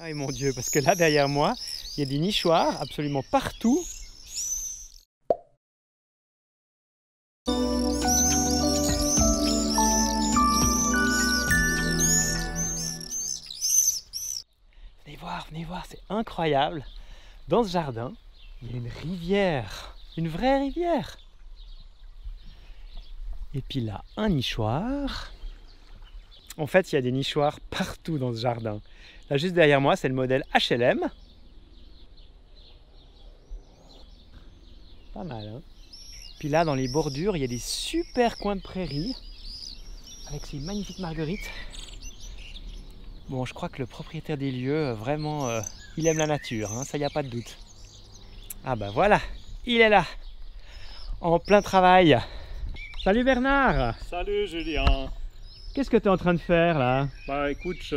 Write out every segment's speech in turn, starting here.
Ah mon Dieu, parce que là derrière moi, il y a des nichoirs absolument partout. Venez voir, c'est incroyable. Dans ce jardin, il y a une rivière, une vraie rivière. Et puis là, un nichoir. En fait, il y a des nichoirs partout dans ce jardin. Là, juste derrière moi, c'est le modèle HLM. Pas mal, hein? Puis là, dans les bordures, il y a des super coins de prairie avec ces magnifiques marguerites. Bon, je crois que le propriétaire des lieux, vraiment, il aime la nature, hein, ça, il n'y a pas de doute. Ah bah voilà, il est là, en plein travail. Salut Bernard! Salut Julien! Qu'est-ce que tu es en train de faire là? Bah écoute,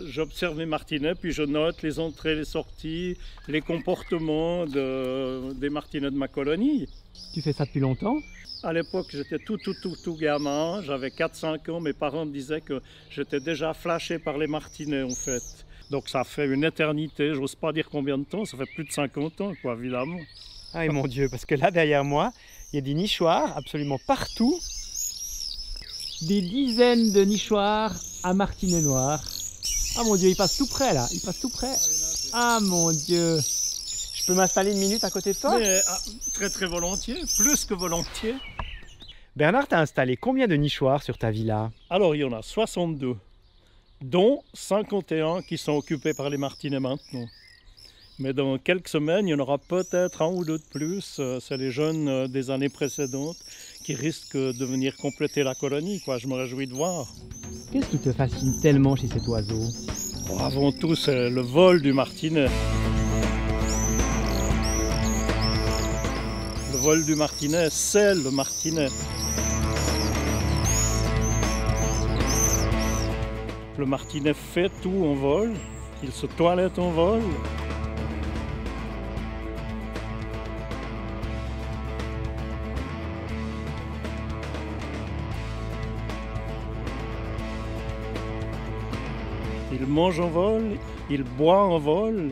j'observe mes martinets, puis je note les entrées, les sorties, les comportements des martinets de ma colonie. Tu fais ça depuis longtemps? À l'époque, j'étais tout gamin, j'avais 4-5 ans, mes parents me disaient que j'étais déjà flashé par les martinets en fait. Donc ça fait une éternité, j'ose pas dire combien de temps, ça fait plus de 50 ans quoi, évidemment. Ah mon Dieu, parce que là derrière moi, il y a des nichoirs absolument partout. Des dizaines de nichoirs à martinet noir. Ah mon Dieu, il passe tout près là, il passe tout près. Ah mon Dieu. Je peux m'installer une minute à côté de toi? Mais, très volontiers, plus que volontiers. Bernard, t'as installé combien de nichoirs sur ta villa? Alors il y en a 62, dont 51 qui sont occupés par les martinets maintenant. Mais dans quelques semaines, il y en aura peut-être un ou deux de plus. C'est les jeunes des années précédentes qui risquent de venir compléter la colonie, quoi. Je me réjouis de voir. Qu'est-ce qui te fascine tellement chez cet oiseau? Oh, avant tout, c'est le vol du martinet. Le vol du martinet, c'est le martinet. Le martinet fait tout en vol, il se toilette en vol. Il mange en vol, il boit en vol.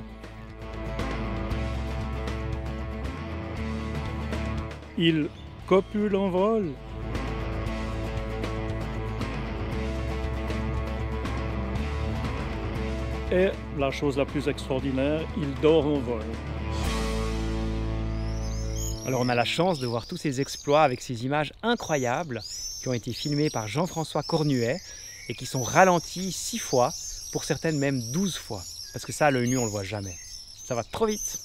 Il copule en vol. Et la chose la plus extraordinaire, il dort en vol. Alors on a la chance de voir tous ces exploits avec ces images incroyables qui ont été filmées par Jean-François Cornuet et qui sont ralenties 6 fois, pour certaines même 12 fois. Parce que ça, à l'œil nu, on ne le voit jamais. Ça va trop vite.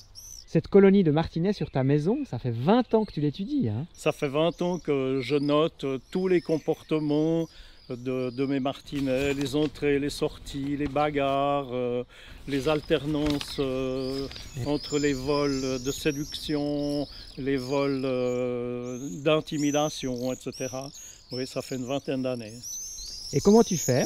Cette colonie de martinets sur ta maison, ça fait 20 ans que tu l'étudies, hein? Ça fait 20 ans que je note tous les comportements de mes martinets, les entrées, les sorties, les bagarres, les alternances entre les vols de séduction, les vols d'intimidation, etc. Oui, ça fait une vingtaine d'années. Et comment tu fais?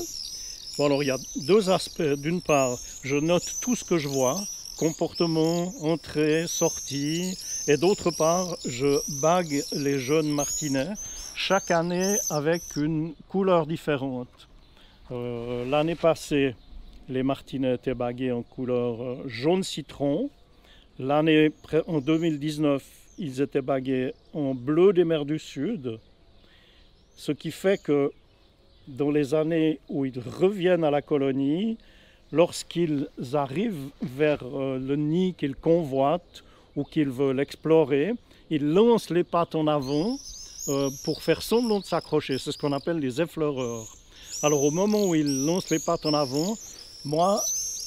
Bon, alors il y a deux aspects. D'une part, je note tout ce que je vois, comportement, entrée, sortie, et d'autre part, je bague les jeunes martinets, chaque année avec une couleur différente. L'année passée, les martinets étaient bagués en couleur jaune citron. L'année en 2019, ils étaient bagués en bleu des mers du Sud, ce qui fait que dans les années où ils reviennent à la colonie, lorsqu'ils arrivent vers le nid qu'ils convoitent ou qu'ils veulent explorer, ils lancent les pattes en avant pour faire semblant de s'accrocher. C'est ce qu'on appelle les effleureurs. Alors au moment où ils lancent les pattes en avant, moi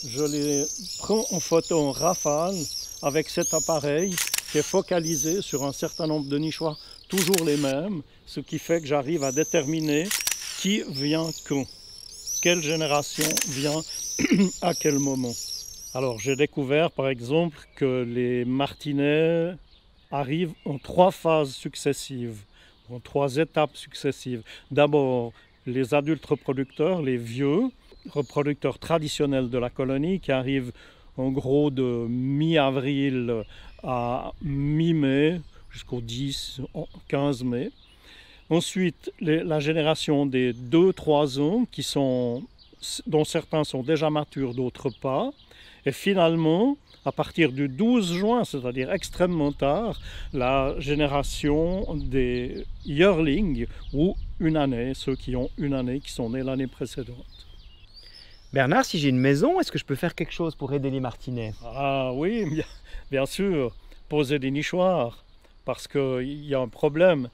je les prends en photo en rafale avec cet appareil qui est focalisé sur un certain nombre de nichoirs, toujours les mêmes, ce qui fait que j'arrive à déterminer qui vient quand, quelle génération vient à quel moment. Alors j'ai découvert par exemple que les martinets arrivent en 3 phases successives, en 3 étapes successives. D'abord les adultes reproducteurs, les vieux reproducteurs traditionnels de la colonie qui arrivent en gros de mi-avril à mi-mai jusqu'au 10-15 mai. Ensuite, la génération des 2-3 ans qui sont dont certains sont déjà matures, d'autres pas. Et finalement, à partir du 12 juin, c'est-à-dire extrêmement tard, la génération des yearlings, ou une année, ceux qui ont une année, qui sont nés l'année précédente. Bernard, si j'ai une maison, est-ce que je peux faire quelque chose pour aider les martinets? Ah oui, bien sûr, poser des nichoirs, parce qu'il y a un problème.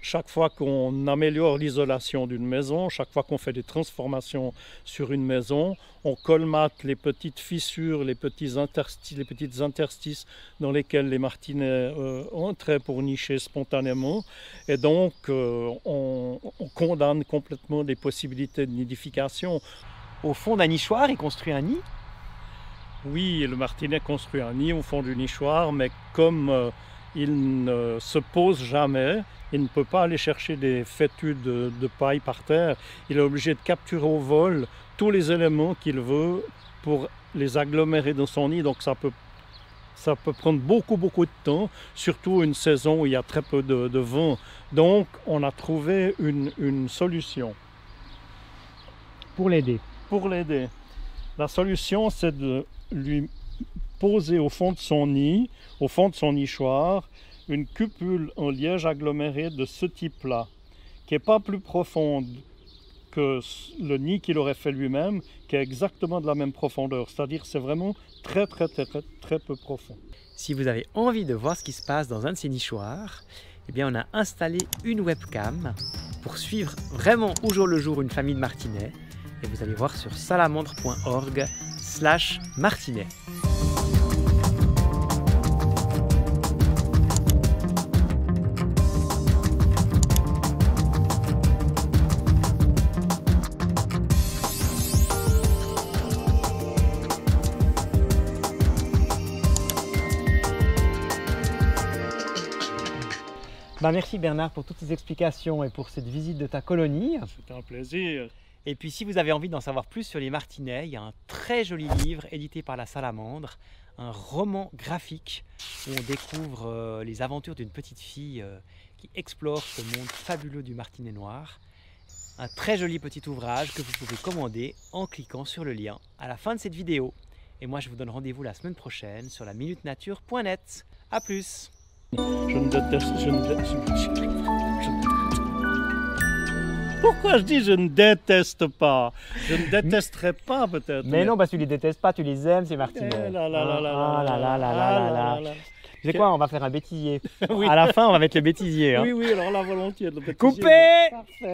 Chaque fois qu'on améliore l'isolation d'une maison, chaque fois qu'on fait des transformations sur une maison, on colmate les petites fissures, les petites interstices dans lesquels les martinets entraient pour nicher spontanément. Et donc, on condamne complètement les possibilités de nidification. Au fond d'un nichoir, il construit un nid? Oui, le martinet construit un nid au fond du nichoir, mais comme il ne se pose jamais, il ne peut pas aller chercher des fétus de paille par terre. Il est obligé de capturer au vol tous les éléments qu'il veut pour les agglomérer dans son nid. Donc ça peut prendre beaucoup de temps, surtout une saison où il y a très peu de vent. Donc on a trouvé une solution. Pour l'aider. Pour l'aider. La solution, c'est de lui poser au fond de son nid, au fond de son nichoir, une cupule en liège aggloméré de ce type-là, qui n'est pas plus profonde que le nid qu'il aurait fait lui-même, qui est exactement de la même profondeur. C'est-à-dire c'est vraiment très peu profond. Si vous avez envie de voir ce qui se passe dans un de ces nichoirs, eh bien on a installé une webcam pour suivre vraiment au jour le jour une famille de martinets. Et vous allez voir sur salamandre.org/martinet. Merci Bernard pour toutes ces explications et pour cette visite de ta colonie. C'était un plaisir. Et puis si vous avez envie d'en savoir plus sur les martinets, il y a un très joli livre édité par la Salamandre, un roman graphique où on découvre les aventures d'une petite fille qui explore ce monde fabuleux du martinet noir. Un très joli petit ouvrage que vous pouvez commander en cliquant sur le lien à la fin de cette vidéo. Et moi je vous donne rendez-vous la semaine prochaine sur laminutenature.net. A plus! Pourquoi je dis je ne déteste pas? Je ne détesterais pas peut-être. Mais non, parce que tu les détestes pas, tu les aimes ces martinets. Tu sais quoi, on va faire un bêtisier. Oui. À la fin, on va mettre le bêtisier. Hein. Oui, alors là volontiers. Le bêtisier. Coupé! Parfait,